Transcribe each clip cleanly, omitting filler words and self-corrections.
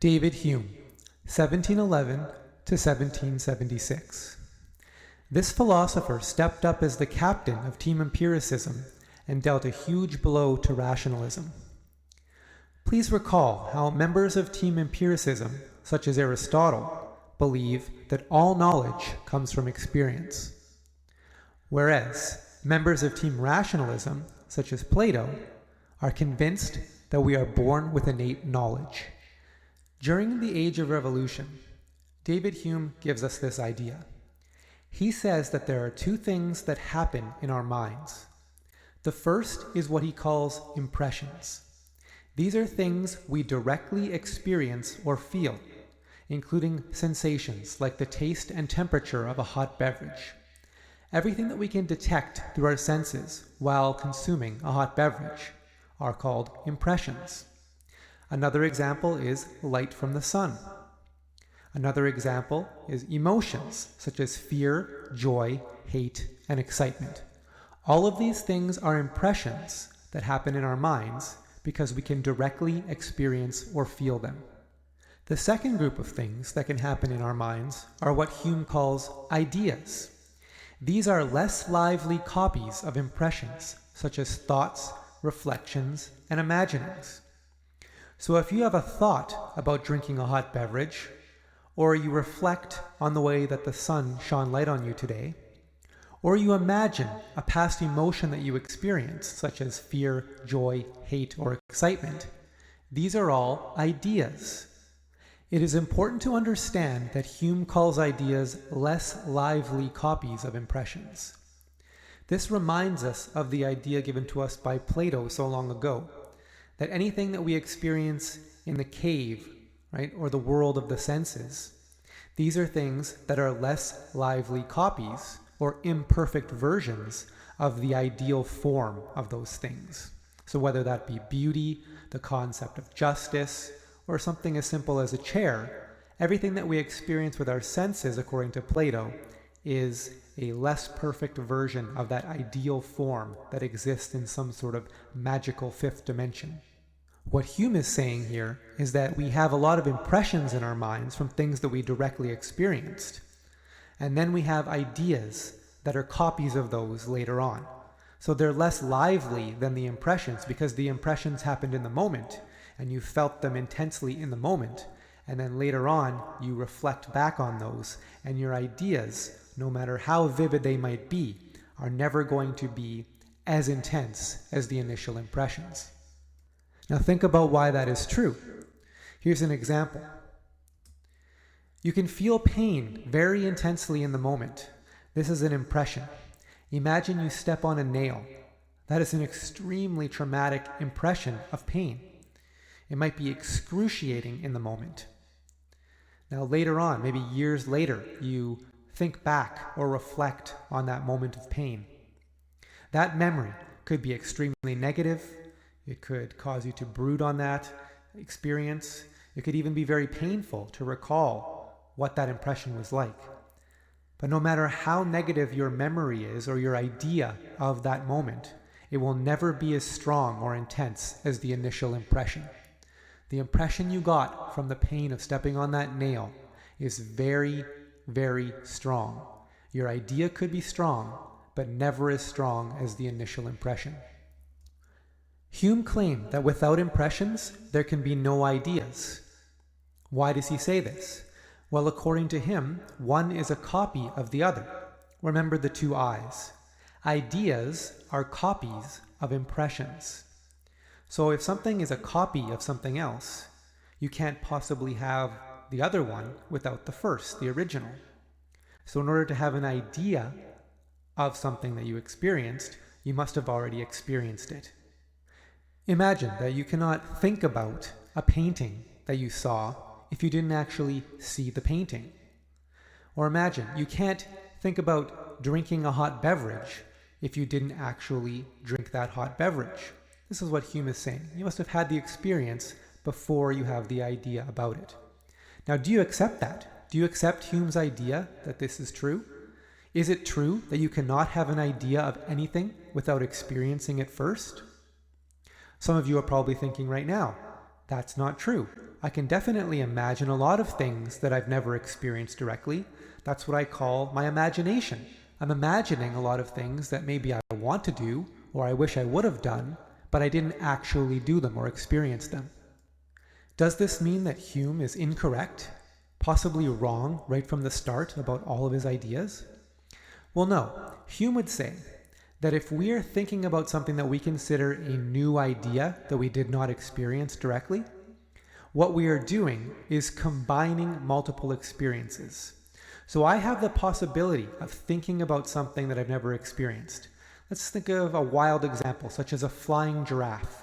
David Hume, 1711 to 1776. This philosopher stepped up as the captain of team empiricism and dealt a huge blow to rationalism. Please recall how members of team empiricism, such as Aristotle, believe that all knowledge comes from experience, whereas members of team rationalism, such as Plato, are convinced that we are born with innate knowledge. During the Age of Revolution, David Hume gives us this idea. He says that there are two things that happen in our minds. The first is what he calls impressions. These are things we directly experience or feel, including sensations like the taste and temperature of a hot beverage. Everything that we can detect through our senses while consuming a hot beverage are called impressions. Another example is light from the sun. Another example is emotions such as fear, joy, hate, and excitement. All of these things are impressions that happen in our minds because we can directly experience or feel them. The second group of things that can happen in our minds are what Hume calls ideas. These are less lively copies of impressions, such as thoughts, reflections, and imaginings. So if you have a thought about drinking a hot beverage, or you reflect on the way that the sun shone light on you today, or you imagine a past emotion that you experienced, such as fear, joy, hate, or excitement, these are all ideas. It is important to understand that Hume calls ideas less lively copies of impressions. This reminds us of the idea given to us by Plato so long ago, that anything that we experience in the cave, right, or the world of the senses, these are things that are less lively copies or imperfect versions of the ideal form of those things. So whether that be beauty, the concept of justice, or something as simple as a chair, everything that we experience with our senses, according to Plato, is a less perfect version of that ideal form that exists in some sort of magical fifth dimension. What Hume is saying here is that we have a lot of impressions in our minds from things that we directly experienced, and then we have ideas that are copies of those later on. So they're less lively than the impressions because the impressions happened in the moment, and you felt them intensely in the moment, and then later on you reflect back on those, and your ideas, no matter how vivid they might be, are never going to be as intense as the initial impressions. Now think about why that is true. Here's an example. You can feel pain very intensely in the moment. This is an impression. Imagine you step on a nail. That is an extremely traumatic impression of pain. It might be excruciating in the moment. Now later on, maybe years later, you think back or reflect on that moment of pain. That memory could be extremely negative. It could cause you to brood on that experience. It could even be very painful to recall what that impression was like. But no matter how negative your memory is or your idea of that moment, it will never be as strong or intense as the initial impression. The impression you got from the pain of stepping on that nail is very, very strong. Your idea could be strong, but never as strong as the initial impression. Hume claimed that without impressions, there can be no ideas. Why does he say this? Well, according to him, one is a copy of the other. Remember the two eyes. Ideas are copies of impressions. So if something is a copy of something else, you can't possibly have the other one without the first, the original. So in order to have an idea of something that you experienced, you must have already experienced it. Imagine that you cannot think about a painting that you saw if you didn't actually see the painting. Or imagine you can't think about drinking a hot beverage if you didn't actually drink that hot beverage. This is what Hume is saying. You must have had the experience before you have the idea about it. Now, do you accept that? Do you accept Hume's idea that this is true? Is it true that you cannot have an idea of anything without experiencing it first? Some of you are probably thinking right now, That's not true. I can definitely imagine a lot of things that I've never experienced directly. That's what I call my imagination. I'm imagining a lot of things that maybe I want to do or I wish I would have done, but I didn't actually do them or experience them. Does this mean that Hume is incorrect, possibly wrong right from the start about all of his ideas? Well, no. Hume would say that if we are thinking about something that we consider a new idea that we did not experience directly, what we are doing is combining multiple experiences. So I have the possibility of thinking about something that I've never experienced. Let's think of a wild example, such as a flying giraffe.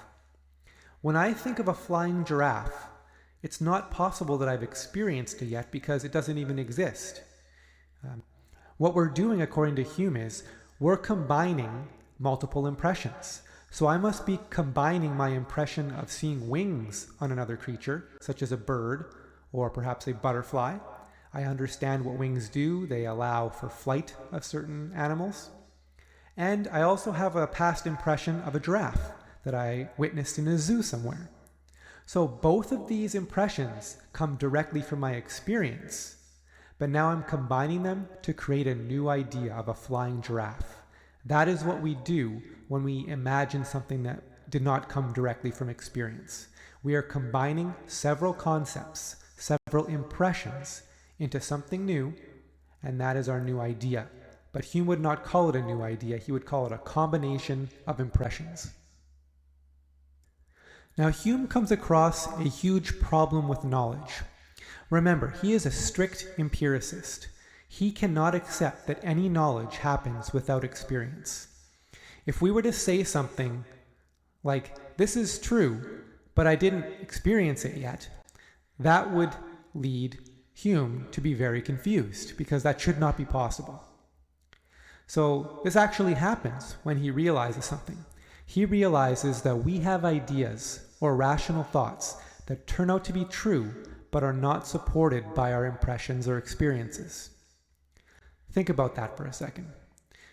When I think of a flying giraffe, it's not possible that I've experienced it yet because it doesn't even exist. What we're doing, according to Hume, is we're combining multiple impressions. So I must be combining my impression of seeing wings on another creature, such as a bird or perhaps a butterfly. I understand what wings do. They allow for flight of certain animals. And I also have a past impression of a giraffe that I witnessed in a zoo somewhere. So both of these impressions come directly from my experience, but now I'm combining them to create a new idea of a flying giraffe. That is what we do when we imagine something that did not come directly from experience. We are combining several concepts, several impressions into something new, and that is our new idea. But Hume would not call it a new idea, he would call it a combination of impressions. Now, Hume comes across a huge problem with knowledge. Remember, he is a strict empiricist. He cannot accept that any knowledge happens without experience. If we were to say something like, this is true, but I didn't experience it yet, that would lead Hume to be very confused, because that should not be possible. So this actually happens when he realizes something. He realizes that we have ideas or rational thoughts that turn out to be true but are not supported by our impressions or experiences. Think about that for a second.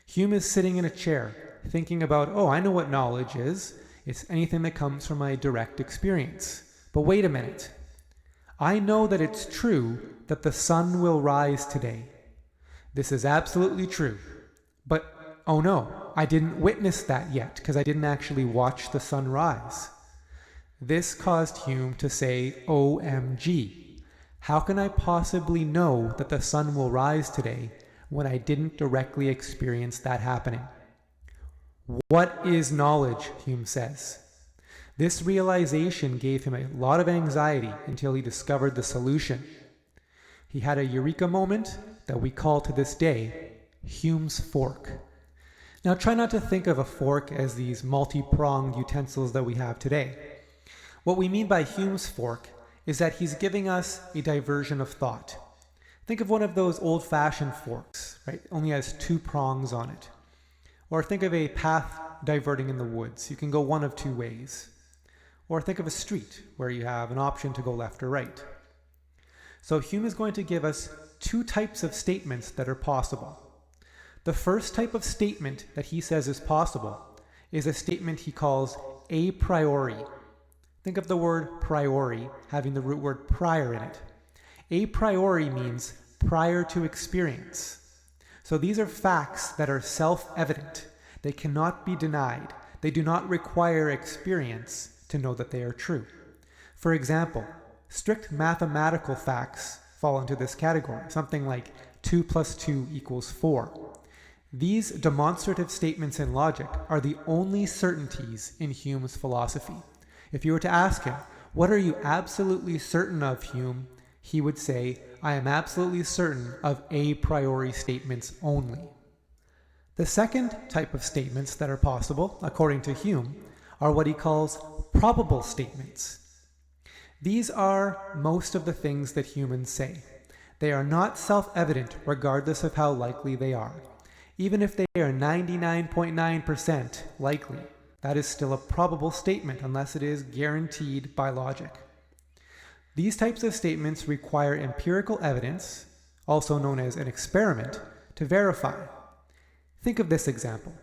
Hume is sitting in a chair thinking about, oh, I know what knowledge is. It's anything that comes from my direct experience. But wait a minute. I know that it's true that the sun will rise today. This is absolutely true. But, oh no, I didn't witness that yet because I didn't actually watch the sun rise. This caused Hume to say, OMG. How can I possibly know that the sun will rise today when I didn't directly experience that happening? What is knowledge, Hume says. This realization gave him a lot of anxiety until he discovered the solution. He had a eureka moment that we call to this day Hume's fork. Now try not to think of a fork as these multi-pronged utensils that we have today. What we mean by Hume's fork is that he's giving us a diversion of thought. Think of one of those old-fashioned forks, right? Only has two prongs on it. Or think of a path diverting in the woods. You can go one of two ways. Or think of a street where you have an option to go left or right. So Hume is going to give us two types of statements that are possible. The first type of statement that he says is possible is a statement he calls a priori. Think of the word priori having the root word prior in it. A priori means prior to experience. So these are facts that are self-evident. They cannot be denied. They do not require experience to know that they are true. For example, strict mathematical facts fall into this category, something like 2 + 2 = 4. These demonstrative statements in logic are the only certainties in Hume's philosophy. If you were to ask him, what are you absolutely certain of, Hume? He would say, I am absolutely certain of a priori statements only. The second type of statements that are possible, according to Hume, are what he calls probable statements. These are most of the things that humans say. They are not self-evident regardless of how likely they are. Even if they are 99.9% likely, that is still a probable statement unless it is guaranteed by logic. These types of statements require empirical evidence, also known as an experiment, to verify. Think of this example.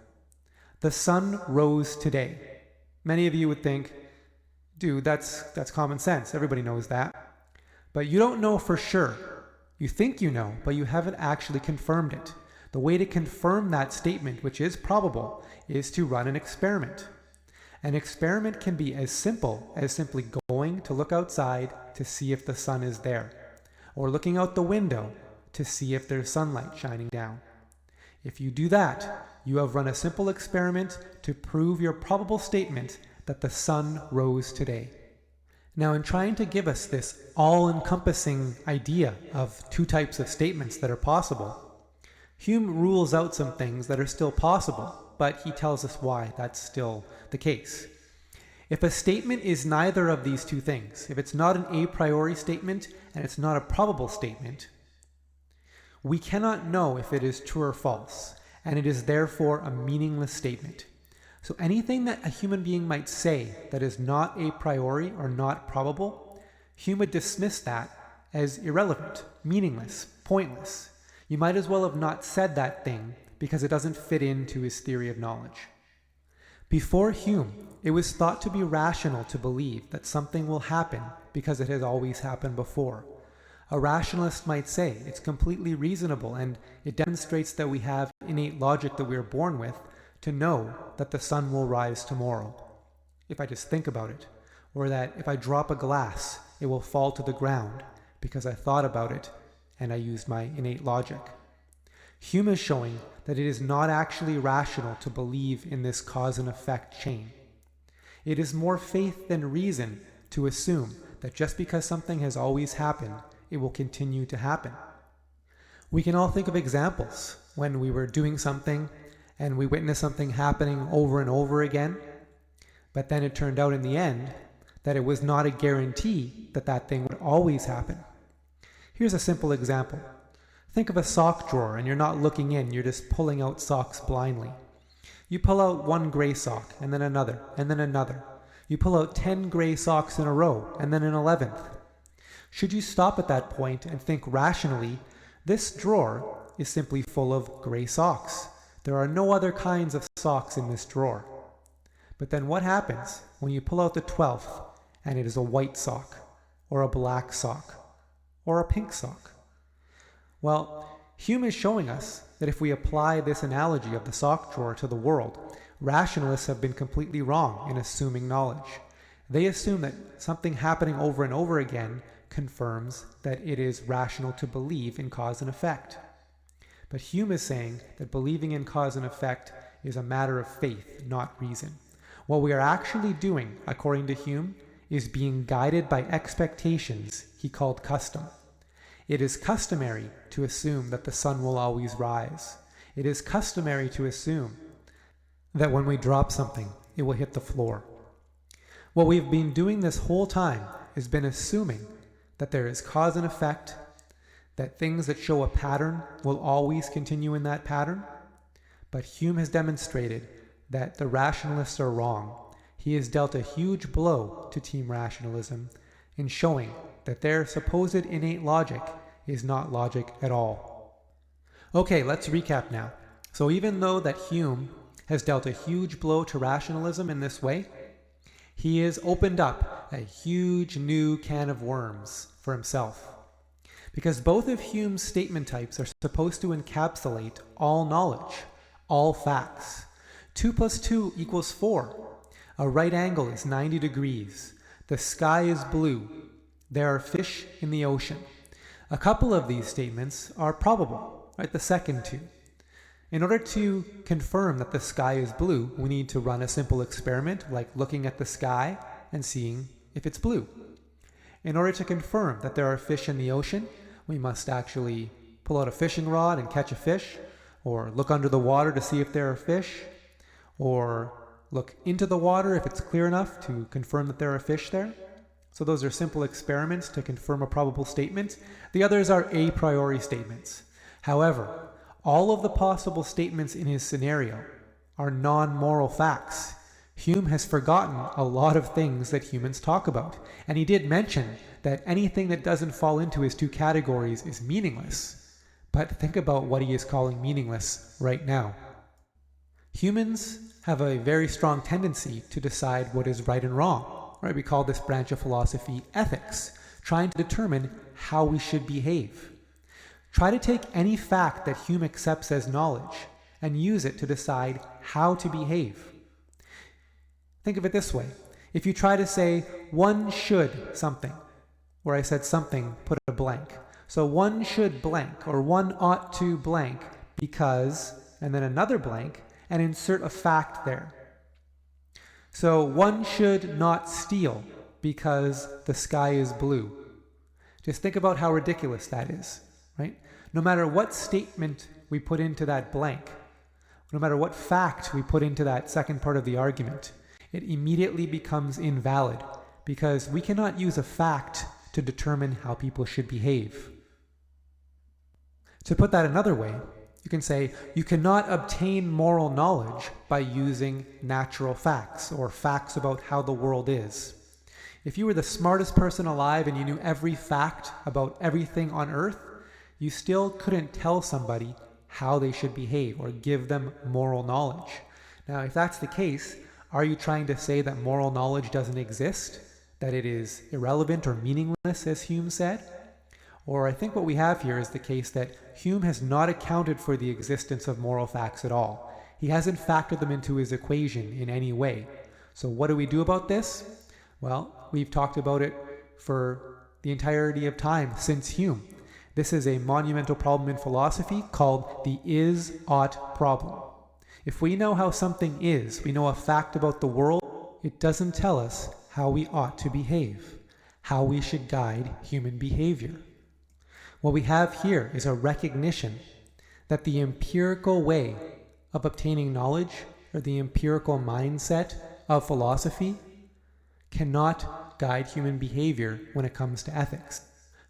The sun rose today. Many of you would think, Dude, that's common sense. Everybody knows that. But you don't know for sure. You think you know, but you haven't actually confirmed it. The way to confirm that statement, which is probable, is to run an experiment. An experiment can be as simple as simply going to look outside to see if the sun is there, or looking out the window to see if there's sunlight shining down. If you do that, you have run a simple experiment to prove your probable statement that the sun rose today. Now, in trying to give us this all-encompassing idea of two types of statements that are possible, Hume rules out some things that are still possible, but he tells us why that's still the case. If a statement is neither of these two things, if it's not an a priori statement and it's not a probable statement, we cannot know if it is true or false, and it is therefore a meaningless statement. So anything that a human being might say that is not a priori or not probable, Hume would dismiss that as irrelevant, meaningless, pointless. You might as well have not said that thing because it doesn't fit into his theory of knowledge. Before Hume, it was thought to be rational to believe that something will happen because it has always happened before. A rationalist might say it's completely reasonable and it demonstrates that we have innate logic that we are born with to know that the sun will rise tomorrow, if I just think about it, or that if I drop a glass, it will fall to the ground because I thought about it and I used my innate logic. Hume is showing that it is not actually rational to believe in this cause and effect chain. It is more faith than reason to assume that just because something has always happened, it will continue to happen. We can all think of examples when we were doing something and we witnessed something happening over and over again, but then it turned out in the end that it was not a guarantee that that thing would always happen. Here's a simple example. Think of a sock drawer and you're not looking in, you're just pulling out socks blindly. You pull out one gray sock, and then another, and then another. You pull out 10 gray socks in a row, and then an 11th. Should you stop at that point and think rationally, this drawer is simply full of gray socks. There are no other kinds of socks in this drawer. But then what happens when you pull out the 12th and it is a white sock, or a black sock, or a pink sock? Well, Hume is showing us that if we apply this analogy of the sock drawer to the world, rationalists have been completely wrong in assuming knowledge. They assume that something happening over and over again confirms that it is rational to believe in cause and effect. But Hume is saying that believing in cause and effect is a matter of faith, not reason. What we are actually doing, according to Hume, is being guided by expectations he called custom. It is customary to assume that the sun will always rise. It is customary to assume that when we drop something, it will hit the floor. What we've been doing this whole time has been assuming that there is cause and effect, that things that show a pattern will always continue in that pattern. But Hume has demonstrated that the rationalists are wrong. He has dealt a huge blow to team rationalism in showing that their supposed innate logic is not logic at all. Okay, let's recap now. So even though that Hume has dealt a huge blow to rationalism in this way, he has opened up a huge new can of worms for himself. Because both of Hume's statement types are supposed to encapsulate all knowledge, all facts. 2 + 2 = 4. A right angle is 90 degrees. The sky is blue. There are fish in the ocean. A couple of these statements are probable, right? The second two. In order to confirm that the sky is blue, we need to run a simple experiment like looking at the sky and seeing if it's blue. In order to confirm that there are fish in the ocean, we must actually pull out a fishing rod and catch a fish, or look under the water to see if there are fish, or look into the water if it's clear enough to confirm that there are fish there. So those are simple experiments to confirm a probable statement. The others are a priori statements. However, all of the possible statements in his scenario are non-moral facts. Hume has forgotten a lot of things that humans talk about, and he did mention that anything that doesn't fall into his two categories is meaningless. But think about what he is calling meaningless right now. Humans have a very strong tendency to decide what is right and wrong. right? We call this branch of philosophy ethics, trying to determine how we should behave. Try to take any fact that Hume accepts as knowledge and use it to decide how to behave. Think of it this way. If you try to say, one should something, where I said something, put a blank. So one should blank, or one ought to blank, because, and then another blank, and insert a fact there. So one should not steal because the sky is blue. Just think about how ridiculous that is, right? No matter what statement we put into that blank, no matter what fact we put into that second part of the argument, it immediately becomes invalid because we cannot use a fact to determine how people should behave. To put that another way, you can say you cannot obtain moral knowledge by using natural facts or facts about how the world is. If you were the smartest person alive and you knew every fact about everything on earth, you still couldn't tell somebody how they should behave or give them moral knowledge. Now, if that's the case, are you trying to say that moral knowledge doesn't exist? That it is irrelevant or meaningless, as Hume said? Or I think what we have here is the case that Hume has not accounted for the existence of moral facts at all. He hasn't factored them into his equation in any way. So what do we do about this? Well, we've talked about it for the entirety of time since Hume. This is a monumental problem in philosophy called the is-ought problem. If we know how something is, we know a fact about the world, it doesn't tell us how we ought to behave, how we should guide human behavior. What we have here is a recognition that the empirical way of obtaining knowledge, or the empirical mindset of philosophy, cannot guide human behavior when it comes to ethics.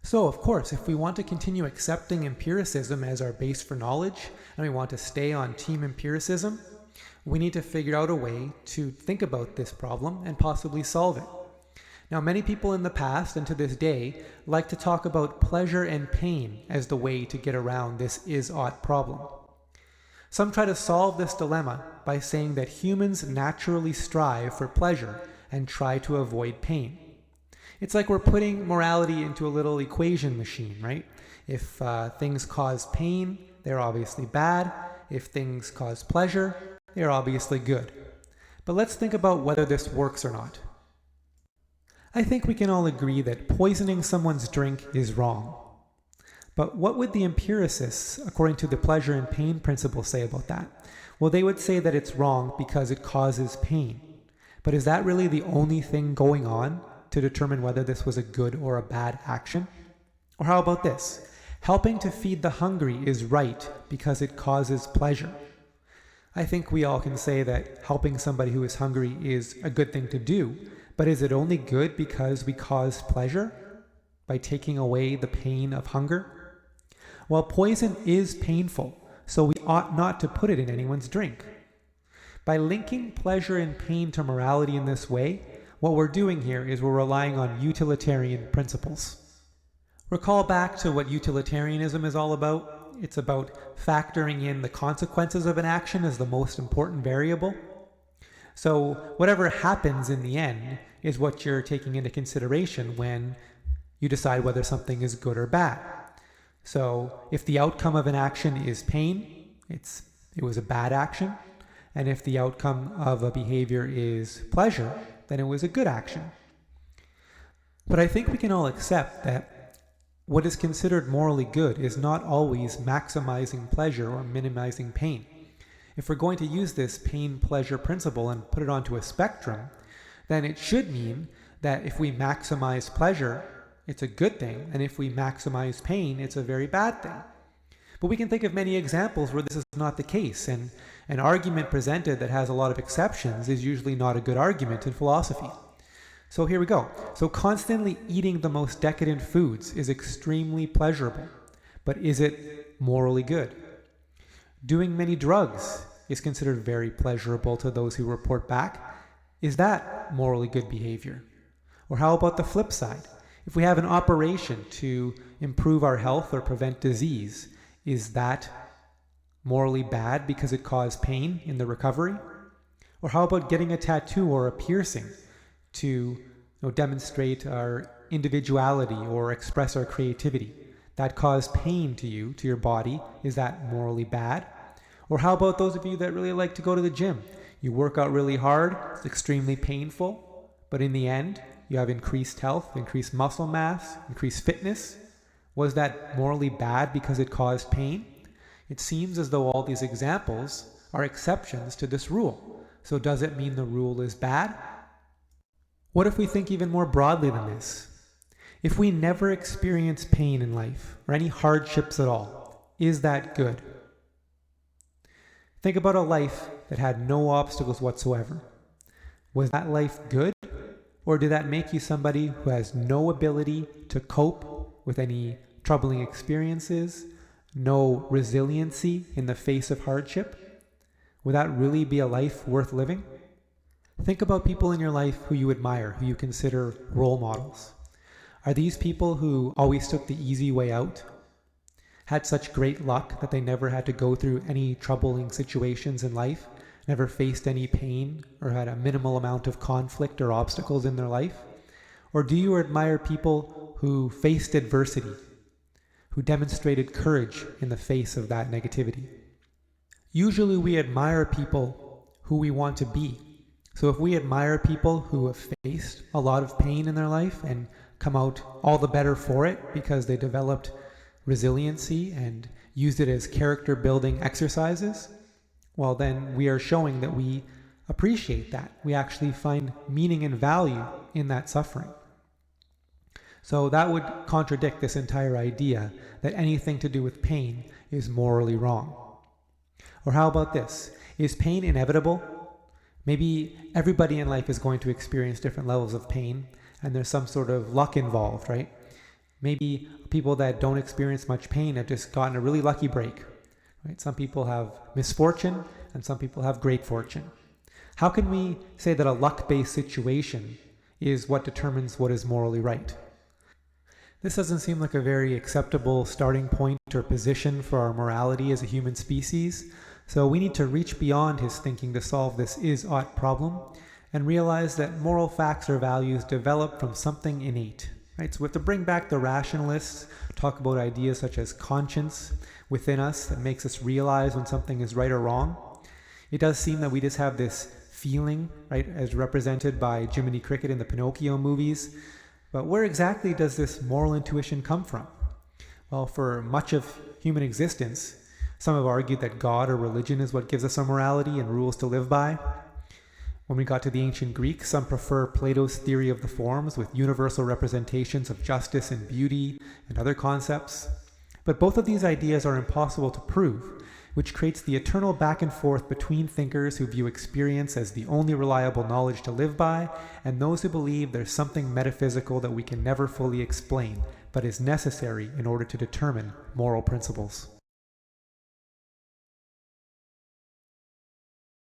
So, of course, if we want to continue accepting empiricism as our base for knowledge, and we want to stay on team empiricism, we need to figure out a way to think about this problem and possibly solve it. Now, many people in the past and to this day like to talk about pleasure and pain as the way to get around this is-ought problem. Some try to solve this dilemma by saying that humans naturally strive for pleasure and try to avoid pain. It's like we're putting morality into a little equation machine, right? If things cause pain, they're obviously bad. If things cause pleasure, they're obviously good. But let's think about whether this works or not. I think we can all agree that poisoning someone's drink is wrong. But what would the empiricists, according to the pleasure and pain principle, say about that? Well, they would say that it's wrong because it causes pain. But is that really the only thing going on to determine whether this was a good or a bad action? Or how about this? Helping to feed the hungry is right because it causes pleasure. I think we all can say that helping somebody who is hungry is a good thing to do, but is it only good because we cause pleasure by taking away the pain of hunger? Well, poison is painful, so we ought not to put it in anyone's drink. By linking pleasure and pain to morality in this way, what we're doing here is we're relying on utilitarian principles. Recall back to what utilitarianism is all about. It's about factoring in the consequences of an action as the most important variable. So whatever happens in the end is what you're taking into consideration when you decide whether something is good or bad. So if the outcome of an action is pain, it was a bad action. And if the outcome of a behavior is pleasure, then it was a good action. But I think we can all accept that what is considered morally good is not always maximizing pleasure or minimizing pain. If we're going to use this pain-pleasure principle and put it onto a spectrum, then it should mean that if we maximize pleasure, it's a good thing, and if we maximize pain, it's a very bad thing. But we can think of many examples where this is not the case, and an argument presented that has a lot of exceptions is usually not a good argument in philosophy. So here we go. So constantly eating the most decadent foods is extremely pleasurable, but is it morally good? Doing many drugs is considered very pleasurable to those who report back. Is that morally good behavior? Or how about the flip side? If we have an operation to improve our health or prevent disease, is that morally bad because it caused pain in the recovery? Or how about getting a tattoo or a piercing to demonstrate our individuality or express our creativity, that cause pain to you, to your body, is that morally bad? Or how about those of you that really like to go to the gym? You work out really hard, it's extremely painful, but in the end, you have increased health, increased muscle mass, increased fitness. Was that morally bad because it caused pain? It seems as though all these examples are exceptions to this rule. So does it mean the rule is bad? What if we think even more broadly than this? If we never experience pain in life, or any hardships at all, is that good? Think about a life that had no obstacles whatsoever. Was that life good? Or did that make you somebody who has no ability to cope with any troubling experiences, no resiliency in the face of hardship? Would that really be a life worth living? Think about people in your life who you admire, who you consider role models. Are these people who always took the easy way out? Had such great luck that they never had to go through any troubling situations in life, never faced any pain, or had a minimal amount of conflict or obstacles in their life? Or do you admire people who faced adversity, who demonstrated courage in the face of that negativity? Usually we admire people who we want to be. So if we admire people who have faced a lot of pain in their life and come out all the better for it because they developed resiliency and used it as character building exercises, well, then we are showing that we appreciate that. We actually find meaning and value in that suffering. So that would contradict this entire idea that anything to do with pain is morally wrong. Or how about this? Is pain inevitable? Maybe everybody in life is going to experience different levels of pain, and there's some sort of luck involved, right? Maybe people that don't experience much pain have just gotten a really lucky break. Right? Some people have misfortune and some people have great fortune. How can we say that a luck-based situation is what determines what is morally right? This doesn't seem like a very acceptable starting point or position for our morality as a human species, so we need to reach beyond his thinking to solve this is-ought problem and realize that moral facts or values develop from something innate. Right? So we have to bring back the rationalists, talk about ideas such as conscience within us that makes us realize when something is right or wrong. It does seem that we just have this feeling, right, as represented by Jiminy Cricket in the Pinocchio movies. But where exactly does this moral intuition come from? Well, for much of human existence, some have argued that God or religion is what gives us our morality and rules to live by. When we got to the ancient Greeks, some prefer Plato's theory of the forms with universal representations of justice and beauty and other concepts. But both of these ideas are impossible to prove, which creates the eternal back and forth between thinkers who view experience as the only reliable knowledge to live by, and those who believe there's something metaphysical that we can never fully explain, but is necessary in order to determine moral principles.